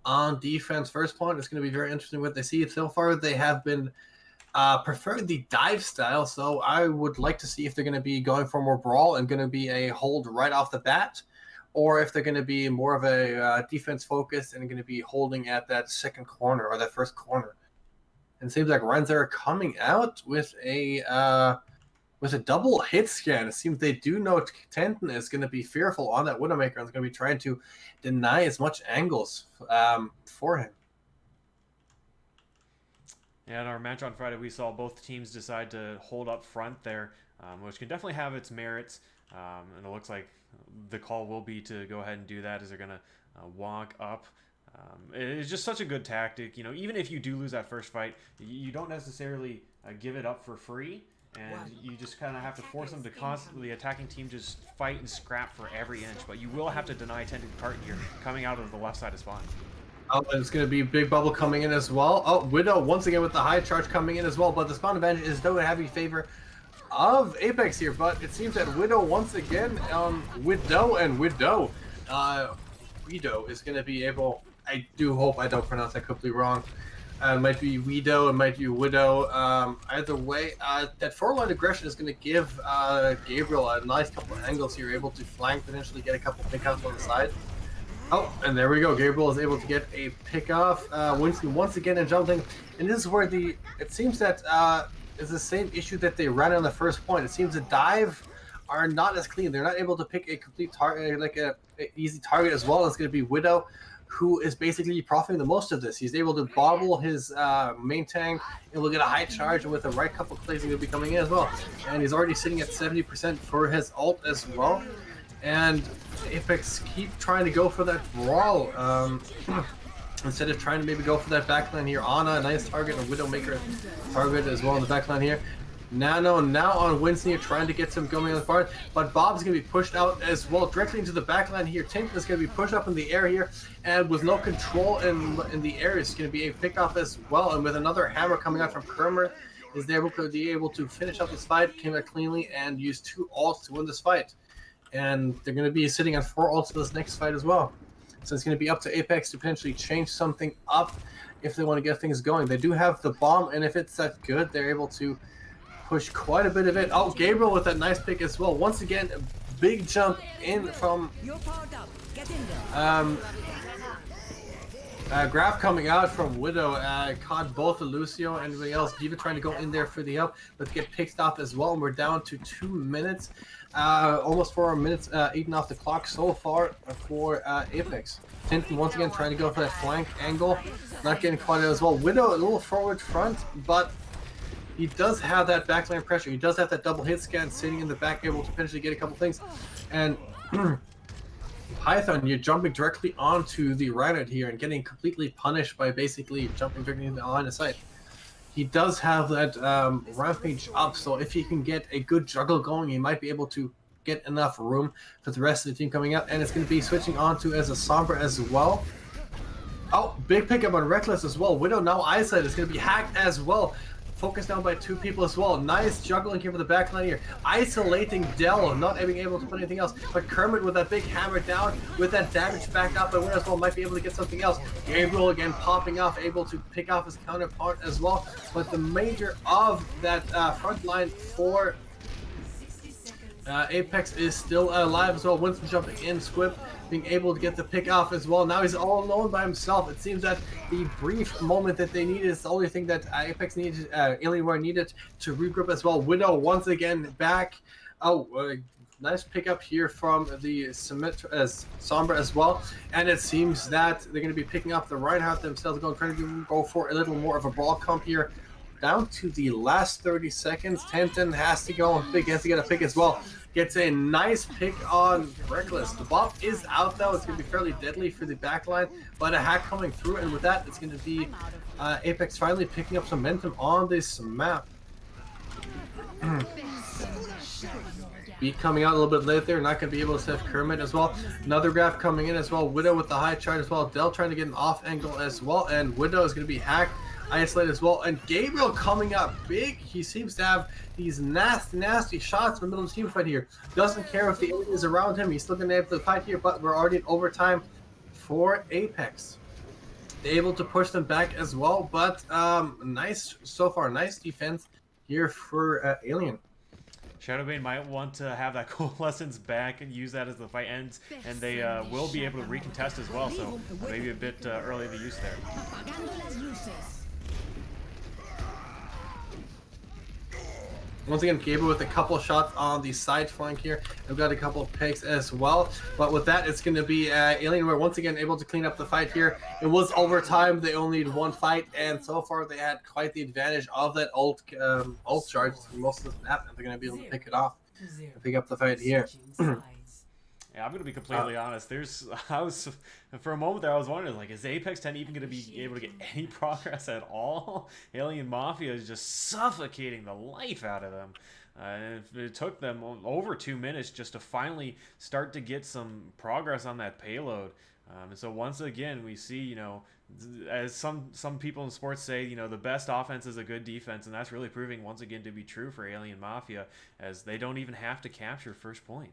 on defense first point. It's going to be very interesting what they see. So far, they have been preferring the dive style, so I would like to see if they're going to be going for more brawl and going to be a hold right off the bat, or if they're going to be more of a defense focus and going to be holding at that second corner or that first corner. And it seems like Renzer coming out with a double hit scan. It seems they do know Tenton is going to be fearful on that Widowmaker and is going to be trying to deny as much angles for him. Yeah, in our match on Friday, we saw both teams decide to hold up front there, which can definitely have its merits. And it looks like the call will be to go ahead and do that as they're going to walk up. It's just such a good tactic. Even if you do lose that first fight, you don't necessarily give it up for free. And you just kind of have to force them to constantly, the attacking team, just fight and scrap for every inch. But you will have to deny Tented Carton here, coming out of the left side of spawn. Oh, and it's going to be Big Bubble coming in as well. Oh, Widow once again with the high charge coming in as well. But the spawn advantage is no heavy favor of Apex here. But it seems that Widow once again, Widow is going to be able, I do hope I don't pronounce that completely wrong. It might be Widow, it might be Widow. Either way, that four-line aggression is going to give Gabriel a nice couple of angles here, able to flank, potentially get a couple of pick-offs on the side. Oh, and there we go. Gabriel is able to get a pick-off. Winston once again in jumping. And this is where it seems that it's the same issue that they ran on the first point. It seems the dive are not as clean. They're not able to pick a complete target, like a easy target as well. It's going to be Widow, who is basically profiting the most of this. He's able to bobble his main tank, and we'll get a high charge with the right couple of plays he'll be coming in as well. And he's already sitting at 70% for his ult as well. And Apex keep trying to go for that brawl. Instead of trying to maybe go for that backline here. Ana, a nice target, and Widowmaker target as well in the backline here. Nano now on Winston here, trying to get some going on the far, but Bob's going to be pushed out as well, directly into the backline here. Tink is going to be pushed up in the air here, and with no control in the air, it's going to be a pickoff as well. And with another hammer coming out from Kermer, is able to finish up this fight, came out cleanly, and use 2 ults to win this fight. And they're going to be sitting on 4 ults for this next fight as well. So it's going to be up to Apex to potentially change something up if they want to get things going. They do have the bomb, and if it's that good, they're able to push quite a bit of it. Oh, Gabriel with that nice pick as well. Once again, a big jump in from Graph coming out from Widow. Caught both Lucio and everybody else. Diva trying to go in there for the help, but get picked off as well. And we're down to 2 minutes. Almost 4 minutes eaten off the clock so far for Apex. Tintin once again trying to go for that flank angle, not getting quite as well. Widow a little forward front, but he does have that backline pressure. He does have that double hit scan sitting in the back, able to potentially get a couple things. And Python, you're jumping directly onto the Reinhardt here and getting completely punished by basically jumping directly into the line of sight. He does have that rampage up, so if he can get a good juggle going, he might be able to get enough room for the rest of the team coming out. And it's going to be switching on to as a Sombra as well. Oh, big pickup on Reckless as well. Widow now eyesight is going to be hacked as well. Focused down by 2 people as well. Nice juggling here for the backline here. Isolating Dell, not being able to put anything else. But Kermit with that big hammer down, with that damage backed up by Widow as well, might be able to get something else. Gabriel again popping off, able to pick off his counterpart as well. But the major of that front line for Apex is still alive as well. Winston jumping in, Squib being able to get the pick off as well. Now he's all alone by himself. It seems that the brief moment that they needed is the only thing that Apex needed, Alienware needed to regroup as well. Widow once again back. Oh, nice pickup here from the Sombra as well. And it seems that they're going to be picking up the Reinhardt themselves, trying to go for a little more of a brawl comp here. Down to the last 30 seconds. Tenton has to go big, has to get a pick as well. Gets a nice pick on Reckless. The bomb is out though. It's going to be fairly deadly for the backline, but a hack coming through, and with that, it's going to be Apex finally picking up some momentum on this map. Beat coming out a little bit late there, not going to be able to save Kermit as well. Another graph coming in as well. Widow with the high chart as well. Dell trying to get an off angle as well, and Widow is going to be hacked. Isolate as well, and Gabriel coming up big. He seems to have these nasty shots in the middle of the team fight here. Doesn't care if the enemy is around him. He's still gonna have to fight here, but we're already in overtime for Apex. They're able to push them back as well, but nice so far. Nice defense here for Alien. Shadowbane might want to have that coalescence back and use that as the fight ends, and they will be able to recontest as well, so maybe a bit early to use there. Once again, Gabriel with a couple shots on the side flank here. They've got a couple of picks as well. But with that, it's going to be Alienware once again able to clean up the fight here. It was overtime. They only need 1 fight, and so far they had quite the advantage of that ult charge for most of the map, and they're going to be able to pick it off and pick up the fight here. Yeah, I'm gonna be completely honest. I was for a moment there, I was wondering, like, is Apex10 even gonna be able to get any progress at all? Alien Mafia is just suffocating the life out of them. And it took them over 2 minutes just to finally start to get some progress on that payload. And so once again, we see, you know, as some people in sports say, you know, the best offense is a good defense, and that's really proving once again to be true for Alien Mafia, as they don't even have to capture first point.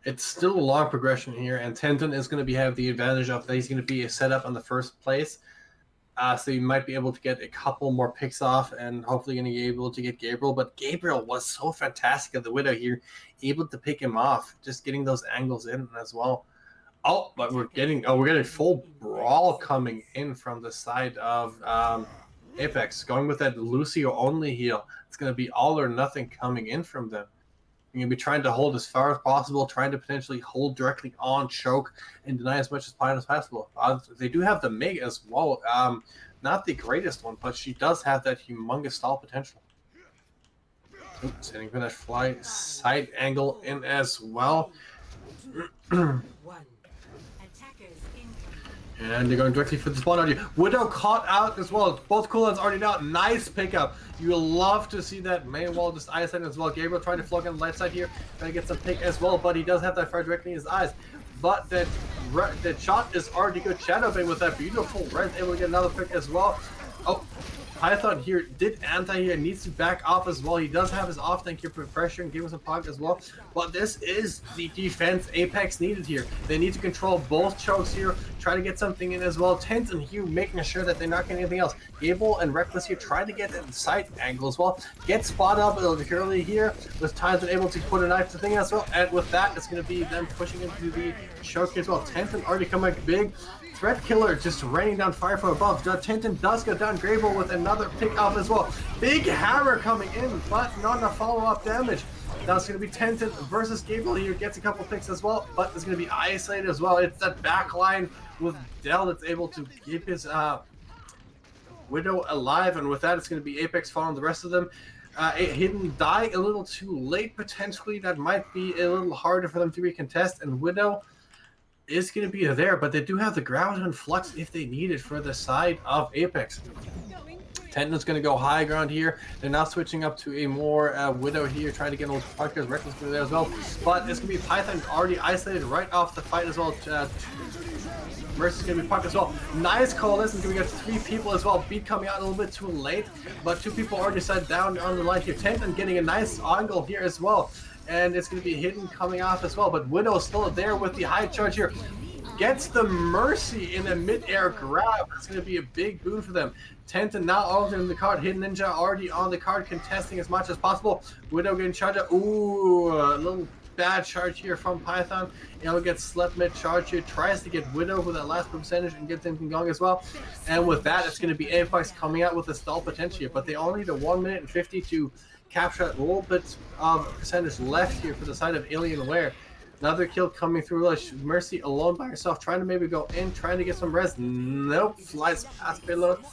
It's still a long progression here, and Tenton is going to have the advantage of that he's going to be set up on the first place. So you might be able to get a couple more picks off, and hopefully going to be able to get Gabriel. But Gabriel was so fantastic at the Widow here, able to pick him off, just getting those angles in as well. Oh, but we're getting full brawl coming in from the side of Apex, going with that Lucio only heal. It's going to be all or nothing coming in from them. You're going to be trying to hold as far as possible, trying to potentially hold directly on choke and deny as much as possible. They do have the Meg as well. Not the greatest one, but she does have that humongous stall potential. Oops, hitting for that fly side angle in as well. And they're going directly for the spawn on you. Widow caught out as well. Both cooldowns already out. Nice pickup. You love to see that main wall just eyesight as well. Gabriel trying to float on the left side here. Trying to get some pick as well, but he does have that fire directly in his eyes. But that shot is already good. Shadowbane with that beautiful red, able to get another pick as well. Oh, Python here did anti here, needs to back off as well. He does have his off tank here for pressure and give him some pocket as well. But this is the defense Apex needed here. They need to control both chokes here, try to get something in as well. Tense and Hugh making sure that they're not getting anything else. Gable and Reckless here trying to get that side angle as well. Get spot up early here. With times been able to put a knife to thing as well. And with that, it's going to be them pushing into the choke as well. Tenton already coming big. Threat Killer just raining down fire from above. Tintin does go down. Grable with another pick off as well. Big hammer coming in, but not enough follow-up damage. Now it's going to be Tenten versus Gabriel here. Gets a couple picks as well, but it's going to be isolated as well. It's that back line with Dell that's able to keep his Widow alive, and with that, it's going to be Apex following the rest of them. Hidden dying a little too late, potentially. That might be a little harder for them to recontest, and Widow is going to be there, but they do have the ground and flux if they need it for the side of Apex. Tenton's going to go high ground here. They're now switching up to a more Widow here, trying to get a little podcast. Reckless going to be there as well. But it's going to be Python already isolated right off the fight as well. Mercy's going to be pucked as well. Nice call. Listen, we got 3 people as well. Beat coming out a little bit too late, but 2 people already set down on the line here. Tenton getting a nice angle here as well. And it's going to be hidden coming off as well. But Widow still there with the high charge here. Gets the Mercy in a mid-air grab. It's going to be a big boon for them. Tenton now altering the card. Hidden Ninja already on the card, contesting as much as possible. Widow getting charged up. Ooh, a little bad charge here from Python. He'll get slept mid-charge here. Tries to get Widow with that last percentage and get Tenton going as well. And with that, it's going to be Apex coming out with a stall potential here. But they only need a 1 minute and 50 to capture a little bit of percentage left here for the side of Alienware. Another kill coming through. Mercy alone by herself, trying to maybe go in, trying to get some res. Nope, flies past payload.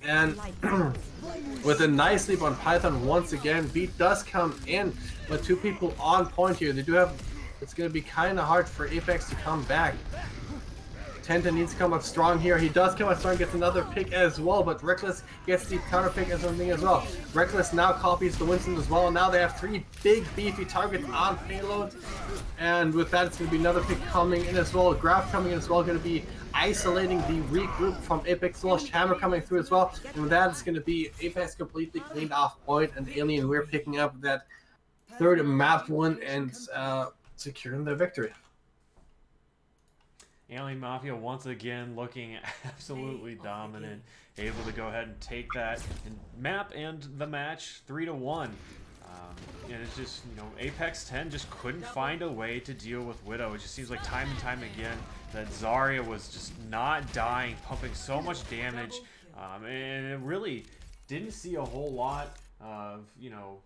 And with a nice leap on Python once again, beat does come in, but 2 people on point here. They do have. It's going to be kind of hard for Apex to come back. Tenton needs to come up strong here. He does come up strong, gets another pick as well, but Reckless gets the counter pick and something as well. Reckless now copies the Winston as well. Now they have 3 big beefy targets on payload. And with that, it's going to be another pick coming in as well. Grab coming in as well, going to be isolating the regroup from Apex. Hammer coming through as well. And with that, it's going to be Apex completely cleaned off point, and Alienware picking up that 3rd map win and securing the victory. Alien Mafia once again looking absolutely dominant, able to go ahead and take that and map and the match 3-1. And it's just, you know, Apex10 just couldn't find a way to deal with Widow. It just seems like time and time again that Zarya was just not dying, pumping so much damage, and it really didn't see a whole lot of, you know,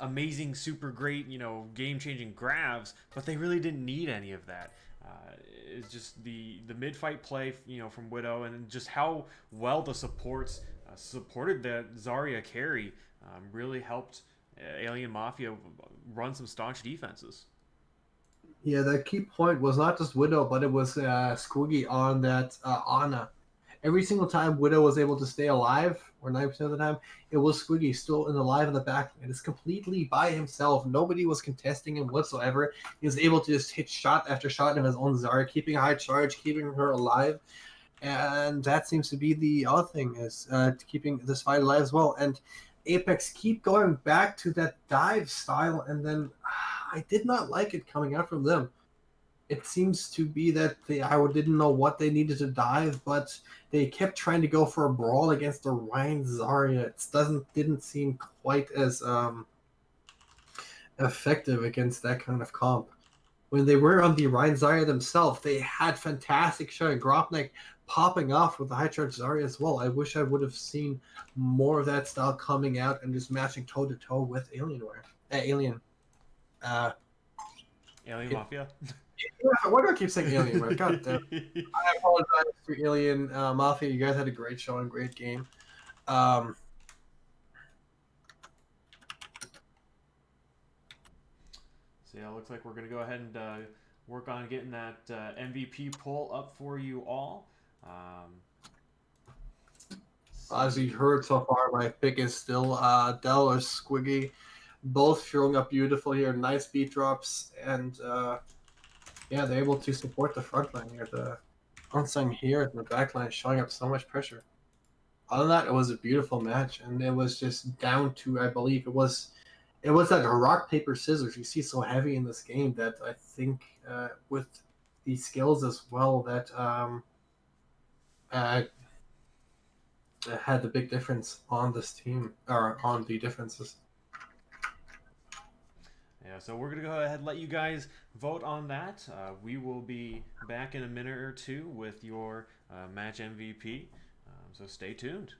amazing, super great, you know, game-changing grabs, but they really didn't need any of that. It's just the mid-fight play, you know, from Widow, and just how well the supports supported the Zarya carry really helped Alien Mafia run some staunch defenses. Yeah, the key point was not just Widow, but it was Squiggy on that Ana. Every single time Widow was able to stay alive, or 9% of the time, it was Squiggy still alive in the back. And it's completely by himself. Nobody was contesting him whatsoever. He was able to just hit shot after shot of his own Zarya, keeping a high charge, keeping her alive. And that seems to be the other thing, is keeping this fight alive as well. And Apex keep going back to that dive style, and then I did not like it coming out from them. It seems to be that I didn't know what they needed to dive, but they kept trying to go for a brawl against the Ryan Zarya. It didn't seem quite as effective against that kind of comp. When they were on the Ryan Zarya themselves, they had fantastic showing. Gropnik popping off with the high charge Zarya as well. I wish I would have seen more of that style coming out and just matching toe to toe with Alienware. Alien Mafia. Why do I keep saying Alienware? God damn. I apologize for Alien Mafia. You guys had a great show and great game. So yeah, it looks like we're gonna go ahead and work on getting that MVP poll up for you all. As you heard so far, my pick is still Dell or Squiggy. Both showing up beautiful here. Nice beat drops, and yeah, they're able to support the front line here. The unsung here in the back line showing up so much pressure. Other than that, it was a beautiful match, and it was just down to, I believe, it was that rock, paper, scissors you see so heavy in this game that I think with the skills as well that had the big difference on this team, or on the differences. Yeah, so we're going to go ahead and let you guys vote on that. We will be back in a minute or two with your match MVP, so stay tuned.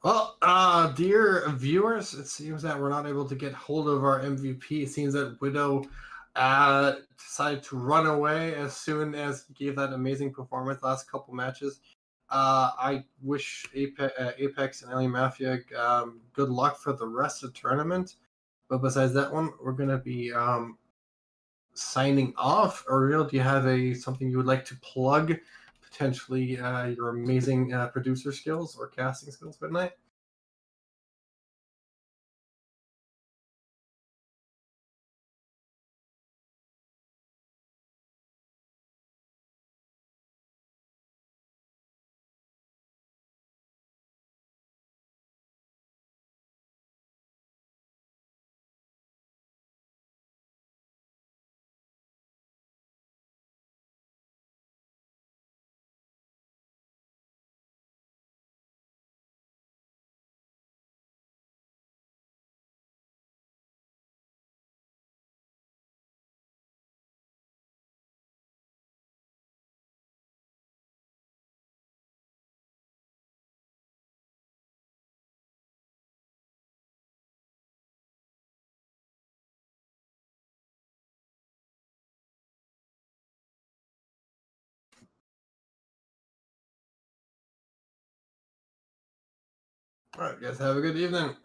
Well, dear viewers, it seems that we're not able to get hold of our MVP. It seems that Widow decided to run away as soon as he gave that amazing performance last couple matches. I wish Apex and Alien Mafia good luck for the rest of the tournament. But besides that one, we're gonna be signing off. Ariel, do you have something you would like to plug? Potentially your amazing producer skills or casting skills for tonight? All right, guys, have a good evening.